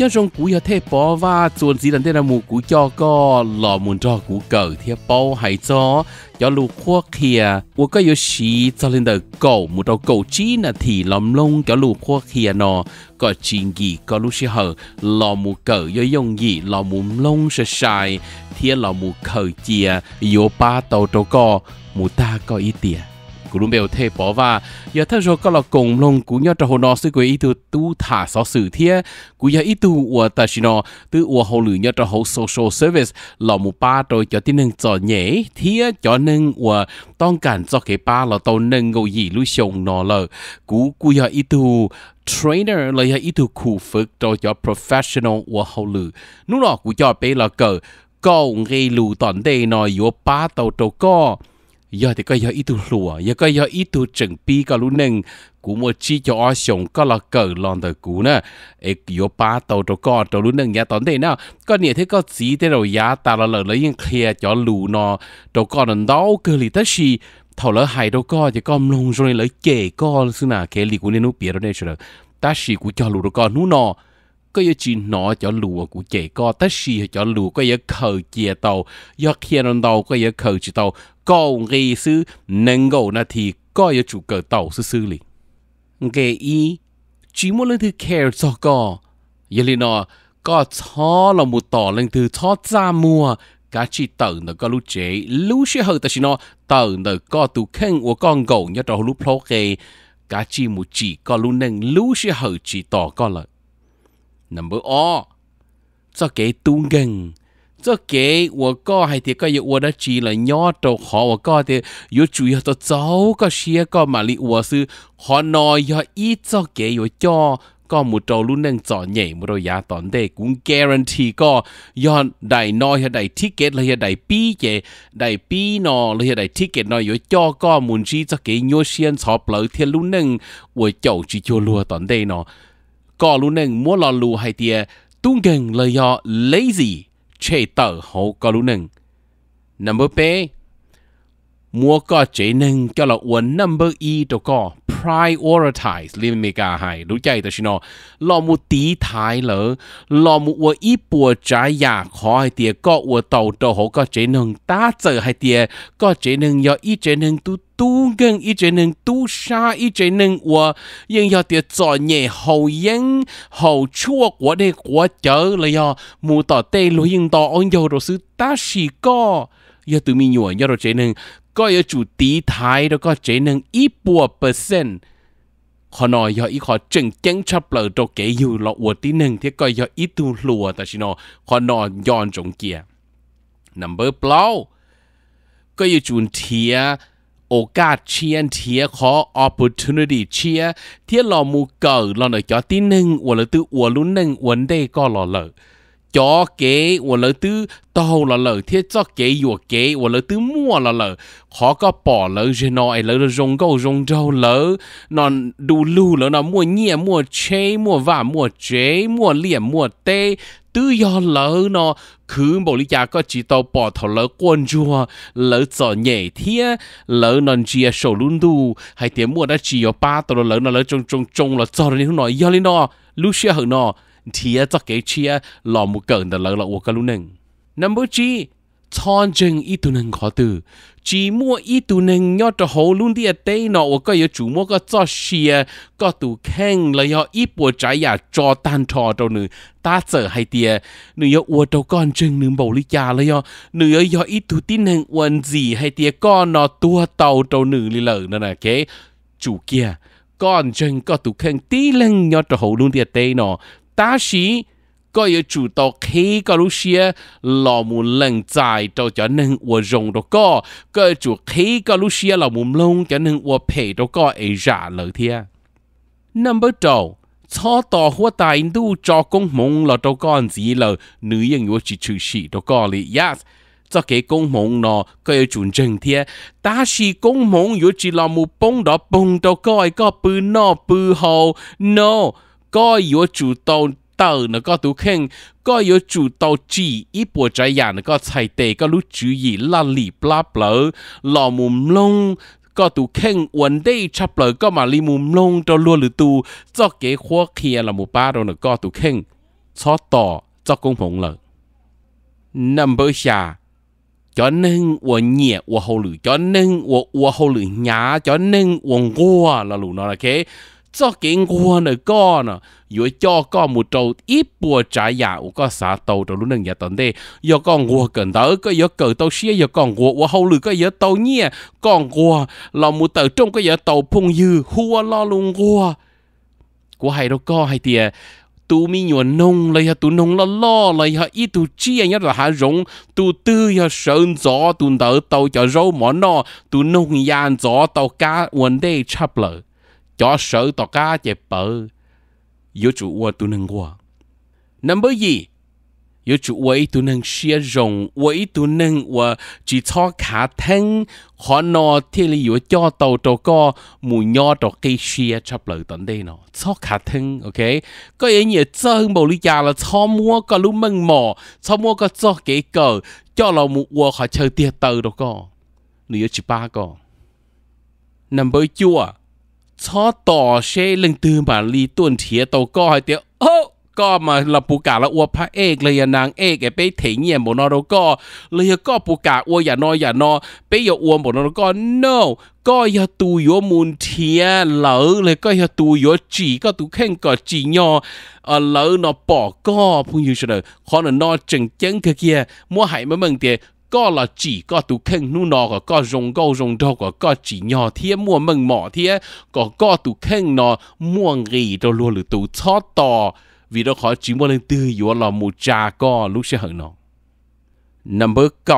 nhớ trong cú giờ thế bỏ và chuẩn gì lần thế là mù cú cho có lò muốn cho cú cờ thế bao hay cho lục khoa kia我ก็有时就连的狗冇到狗鸡呢thì làm lông cho lục khoa kia nó có chính gì có lúc sẽ hở lò mù cờ yo dùng gì lò mù lông sẽ sai thế lò mù cờ chia yo ba tàu đâu có mù ta có ý tiền cú luôn biểu thế bỏ và giờถ้าเราก็เรากงลงกูเนี่ยจะหัวนอซื้อกูอีตัวตู้ถ่าสอสื่อเทียกูอยากอีตัวว่าแต่ชิโนตัวว่าเขาหรือเนี่ยจะเขา social service เราหมู่ป้าโดยจะที่หนึ่งจอดเหย่เทียจอหนึ่งว่าต้องการจอดเก็บป้าเราตัวหนึ่งกูยี่ลุยชงนอเลยกูอยากอีตัว trainer เลยอยากอีตัวครูฝึกโดยจะ professional ว่าเขาหรือนู่นหรอกูจะไปเราเกิดก็เงยรู้ตอนเดย์นอยอยู่ป้าตัวก็giờ thì có giờ ít tu lùa, giờ có giờ ít tu chuẩn bị cái lúc nâng, cú mua chi cho ở sống có là cờ lon đời cú nè, ấy giờ ba tàu cho con tàu lúc nâng giá tòn thế nào, có nhiều thế có gì thế rồi giá ta là lời lấy những kia cho lù nó, cho con nó đau cơ li tất gì, thầu lỡ hại đâu con thì con lông rồi lấy kể con xưa nào cái li cú nên nó biết rồi đấy chứ, ta chỉ cú cho lù đâu con nú nó. Có giờ chỉ nó cho lùa của trẻ con, tất nhiên cho lùa có giờ khởi chia tàu, giờ kia nó tàu có giờ khởi chỉ tàu, còn cái sự nâng gầu na thì có giờ chủ cờ tàu xử lý. Cái ý chỉ muốn lên thứ care cho con, giờ li nó có cho là một tỏ lên thứ cho ra mua, cả chỉ tờ nó có lúc chế, lúc sẽ hơi ta chỉ nó tờ nó có tụ khen của con gầu nhớ cho lúc pro cái, cả chỉ một chỉ có lúc nâng lúc sẽ hơi chỉ tỏ con là Number 2， 这个东根，这个我讲係啲個要我得知了，nhỏ到好我講啲要主要到早個些個嘛哩我是可能要一這個要做個冇到路能做嘢冇到也當地cũng guarantee 個要大內要大 ticket 嚟要大 B 嘅大 B 喏嚟要大 ticket 喏要做個門市這個要先坐不條路能我就只做路當地喏。ก็รู้หนึ่งมัวรอรู้ให้เดียตุ้งเก่งเลยยอ lazy เชเตอร์เขาก็รู้หนึ่ง number เป้มัวก็เจหนึ่งก็เราอ้วน number อีตัวก็ prioritize เรียนเมกาให้รู้ใจแต่ชิโนเรามูตีท้ายเลยเรามูว่าอีปัวใจอยากขอให้เดียก็ว่าเต่าตัวเขาก็เจหนึ่งตาเจอให้เดียก็เจหนึ่งยออีเจหนึ่งตู้เก่งอีเจหนึ่งตู้ชาอีเจหนึ่งว่ายังยอเดียจ่อเนี่ยเขายังเขาชั่วกว่าเด็กกว่าเจอเลยยอมูต่อเตะลุยยังต่ออันยอเราซื้อตาชีก็ยอตัวมีหน่วยยอเราเจหนึ่งก็ยอจุดตีท้ายแล้วก็เจหนึ่งอีปัวเปอร์เซ็นต์ขอหน่อยยออีขอจึงเจ้งชับเปลือกตัวเกยอยู่เราอวดที่หนึ่งที่ก็ยออีตูหลัวแต่ชิโนขอนอนย้อนจงเกียร์ number เปล่าก็ยอจุนเทียโอกาสเชียนเทียขอ opportunity เชียที่เรามูเกิดเราหน่อยจอที่หนึ่งอวดเลยตื้ออวดลุ้นหนึ่งวันเดก็รอเลยจอเก๋อวดเลยตื้อโตเราเลยที่จอเก๋อยู่เก๋อวดเลยตื้อมั่วเราเลยขอก็ปอเลยเจนอยเลยรงก็รงเจ้าเลยนอนดูลู่แล้วนะมั่วเงี่ยมั่วเชมั่วว่ามั่วเจมั่วเลี่ยมมั่วเต้ตื้อยอเลยเนาะคือบริจาคก็จีโตปอดเถอะกวนจัวเลยจ่อใหญ่เทียเลยนอนเจียโชลุนดูให้เตียมั่วได้จีเอาป้าตัวเลยนอนเลยจงเลยจ่อเลยทุกหน่อยยอเลยเนาะลูเชียเหรอเนาะเทียจะเกเชียหล่อมูเกินแต่เลยละวัวกันลูหนึ่ง number G ชอนจึงอีตัวหนึ่งขอตือจีมั่วอีตัวหนึ่งยอดจะโหลุ่นที่เต้เนาะว่าก็ยจูมั่วก็จ่อเชียก็ตูแข่งเลยยออีปวดใจอยากจอตันทอตัวหนึ่งตาเจอให้เตียหนึ่งยออวดตัวก้อนจึงหนึ่งบริจาเลยยอหนึ่งยออีตัวที่หนึ่งวันจีให้เตียก้อนเนาะตัวเต่าตัวหนึ่งเลยนั่นน่ะเก๋จูเกียก้อนจึงก็ตูแข่งตีเล่งยอดจะโหลุ่นที่เต้เนาะตาชีก็ยจูตัวเคก็รู้เชียหล่อมุนเล่งใจตัวจะหนึ่งวัวจงตัวก็จูเคก็รู้เชียหล่อมุนลงจะหนึ่งวัวเพย์ตัวก็เอจ่าเลยเทีย number 2ชอต่อหัวตายดูจอกงมงเราตัวก้อนสีเลยหรือยังอยู่จิชื่อสีตัวก็เลย yes จะเกกงมงเนาะก็ยจุนจังเทียตาชีกงมงอยู่จีเรามูปงดอปงตัวก็ไอ้ก็ปืนนอปืนเฮา no ก็อยู่จูตัวเต่านะก็ตัวแข่งก็有主到จีอีปัวใจยานะก็ใช้เตก็รู้จุยลั่นหลีปลาเปล่าหล่อมุมลงก็ตัวแข่งวันได้ชับเลยก็มาลีมุมลงตัวรัวหรือตัวจอกเก๋ขัวเคียละมูป้าเรานะก็ตัวแข่งช cho tỏ cho công phụng lợi number xa cho nên我nhẹ我后lử cho nên我后lử nhá cho nên我ngua là lũ nó là cái cho cái ngua này con nè如cho con một trâu ít bùa trái giả của con xã tàu trong lúc nâng nhà tận đây do con ngua cần tới có do cờ tàu xía do con ngua của hậu lử có do tàu nhẹ con ngua là một tờ trong có do tàu phung dư hua lo luôn ngua của hai đâu có hai tiề tu mi nhuận nông lấy tu nông lo lấy ít tu chia nhất là hạ rong tu tư ya sơn gió tu đỡ tàu cho rau món nọ tu nông yan gió tàu cá vấn đề chấp lợi cho sợ tàu cá chạy bờ yếu chủua tu nông qua number gì yếu chủ vậy tu nông xia rong vậy tu nông và chỉ cho cá thanh họ nọ thì là yếu cho tàu tàu có mùi nho tàu cây xia chấp lợi tận đây nọ cho cá thanh ok có ý nghĩa chơi bầu lý gia là cho mua có lúc măng mỏ cho mua có cho cái cờ cho là mộtua họ chơi tiệt tàu đâu có nữa chỉ ba có number chua cho tỏ xe lần từ mà li tuần thiệt tàu có hay tiệtก็มาเราปูกาแล้วอวพระเอกเลยนางเอกไปถึงเนี่ยบนนรกก็เลยก็ปูกาอวอย่านอไปอย่าอวบนนรกก็ no ก็อย่าตูอยู่มุนเทียเหลอเลยก็อย่าตูอยู่จีก็ตูแข่งก็จีญอเหลอนอปอก็พูดอยู่เฉยขอนนอจังจังเกียมัวหายมาเมืองเดียก็ละจีก็ตูแข่งนู่นนอก็รงดอกก็จีญอเทียมัวเมืองหมอเทียก็ตูแข่งนอม่วงรีตัวรัวหรือตูชอต่อvì đó khó chỉ muốn lên tư yếu là một cha có lúc sẽ hở nó number 9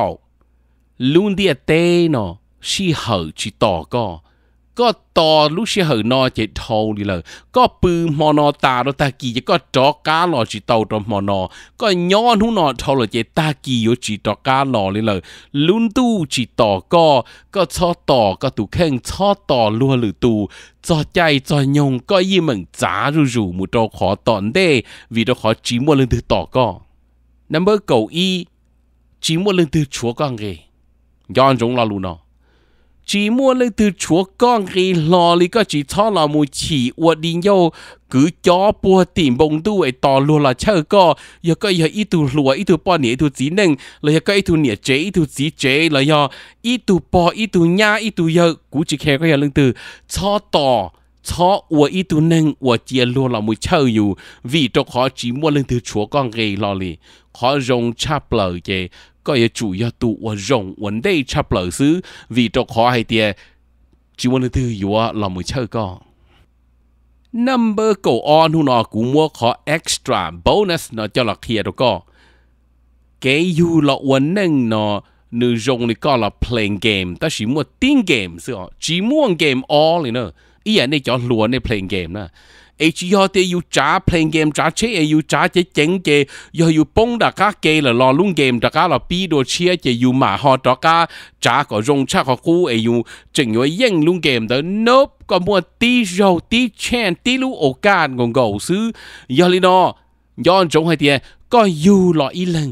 luôn đi tê nó si hở chỉ tỏ có tỏ lúc sẽ hở nó chỉ thâu đi lời có bự mò nó ta đó ta kỳ có chó cá lò chỉ tàu trong mò nó có nhon hú nó thâu là chỉ ta kỳ yếu chỉ chó cá lò đi lời luôn tu chỉ tỏ có cho tỏ có tụ khen cho tỏ luôn lử tụ cho chạy cho nhung có gì mình giá rủ một trò khó tọn đê vì đó khó chỉ mua lên từ tỏ có number 9 chỉ mua lên từ chúa con ghê do giống là luôn nó chỉ mua lên từ chúa con ghê lò lý có chỉ cho là một chỉ uất đi nhau cứ cho bùa tìm bông tu ấy tỏ luôn là chơi có giờ có giờ ít tu lúa ít tu bò nhẹ ít tu chỉ nâng là có ít tu nhẹ chế ít tu chỉ chế là do ít tu bò ít tu nhá ít tu giờ cú chỉ khe có giờ lên từ cho tỏ cho uất ít tu nâng uất chia luôn là một chơiอยู่vì cho khó chỉ mua lên từ chúa con ghê lò lì khó rong chắp lời chế có giờ chủ yếu tu uất rong vấn đề chắp lời xứ vì cho khó hay tiề chỉ mua lên từ yếu là một chơi có number 9 นู่นน่ะกูมัวขอ extra bonus เนาะเจ้าละเคลียร์แล้วก็เกอยู่ละวันนึงเนาะนึงรงนี่ก็ละ playing game แต่สิมัวติ้ง game ซึ่งจีม่วง game all เลยเนาะอีอันนี้จะล้วนใน playing game นะไอ้จีฮอเตอยู่จ้า playing game จ้าเชยอยู่จ้าเจ๋งเจอยู่ป้งดักกาเกละรอลุ่ง game ดักกาละปีโดเชียจะอยู่หมาฮอดักกาจ้าก็รงชาก็คู่ไอ้อยู่จึงอยู่ยิ่งลุ่ง game แต่ nope ก็มัวตีโจตีแชนตีลูกโอกาสของเขาซื้อยาลินอย้อนจงให้เตียก็อยู่หล่ออีหลัง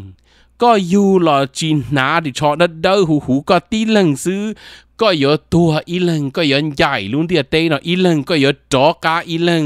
ก็อยู่หล่อจีนหนาดิชอดัดเดอหูก็ตีหลังซื้อก็เยอะตัวอีหลังก็เยอะใหญ่ลุงเดียเต้นอีหลังก็เยอะจอกาอีหลัง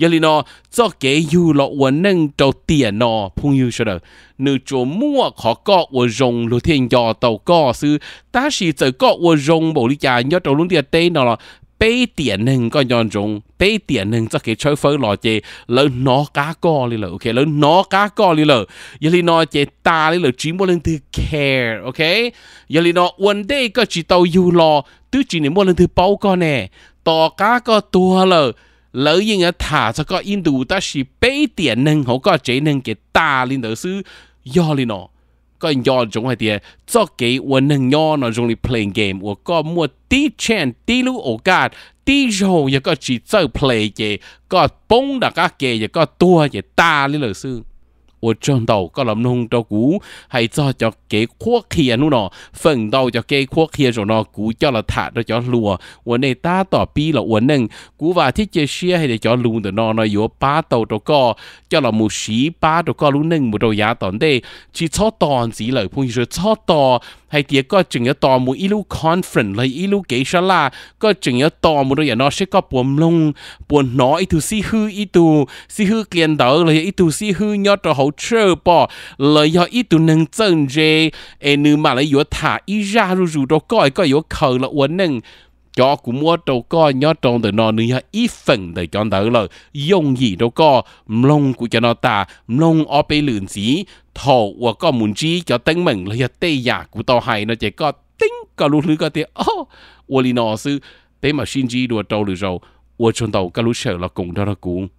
ยาลินอจะเกยอยู่หล่อวันนึงเจ้าเตียนอพุ่งอยู่เฉยนึกจมัวขอก็ว่ารงลุเทียนยอเต่าก็ซื้อแต่สิจะก็ว่ารงบริจาคยอดลุงเดียเต้นอ俾tiền nâng có nhon rong俾tiền nâng chắc cái chơi phơi lò chè lớn nó cá co đi lợ ok lớn nó cá co đi lợ giờ li nó chè ta đi lợ chỉ mua lên từ care ok giờ li nó one day có chỉ tàu du lò tứ chỉ nên mua lên từ bao con nè tò cá có tua lợ lỡ như ở thả cho có in đủ ta chỉ俾tiền nâng họ có chế nâng cái ta lên đỡ xứ do li nóก็ย้อนจงให้เดียจะเกี่วันหนึ่งย้อนจงใน playing game ว่าก็มัวตีแชนตีลูกโอกาสตีโจยังก็จีเจอ play เจก็ป้งดักก็เกยังก็ตัวจะตาเลยเลยซึ่ง我trong đầu có làm nông cho cú hay cho cái khuất kia nó nọ phần đầu cho cái khuất kia rồi nó cú cho là thả cho lùa 我呢打ต่อปีละวันนึงกูว่าที่เจเชียให้เดี๋ยวลุงแต่นอนอยู่ป้าโตตัวก็จะเราหมูสีป้าตัวก็รู้นึงหมูตัวยาตอนเด้ชีชอบตอนสีเลยพวกนี้ชอบต่อให้เดี๋ยวก็จึงจะต่อหมูอีลูคอนเฟรนเลยอีลูเกชลาก็จึงจะต่อหมูตัวอย่างนอเชก็ปวดลงปวดหนออีตูซีฮืออีตูซีฮือเกลียนเดอเลยอีตูซีฮือยอดตัวเขาเชื่อปอเลยยออีตูนึงเจิงเจนึงมาเลยอยู่ถ่าอีจารูตัวก็อยู่เขาละวันนึงcho cũng mua đâu có nhớ trong từ nó nữa ít phần để cho đỡ là dùng gì đâu có lông của cho nó ta lông ở bên lươn gì thầu và có muốn chi cho tính mình là tây giả của tao hay nó chỉ có tính có lúc nữa có thể我里老师得嘛心机多招了招，我从头个路上了共到了共。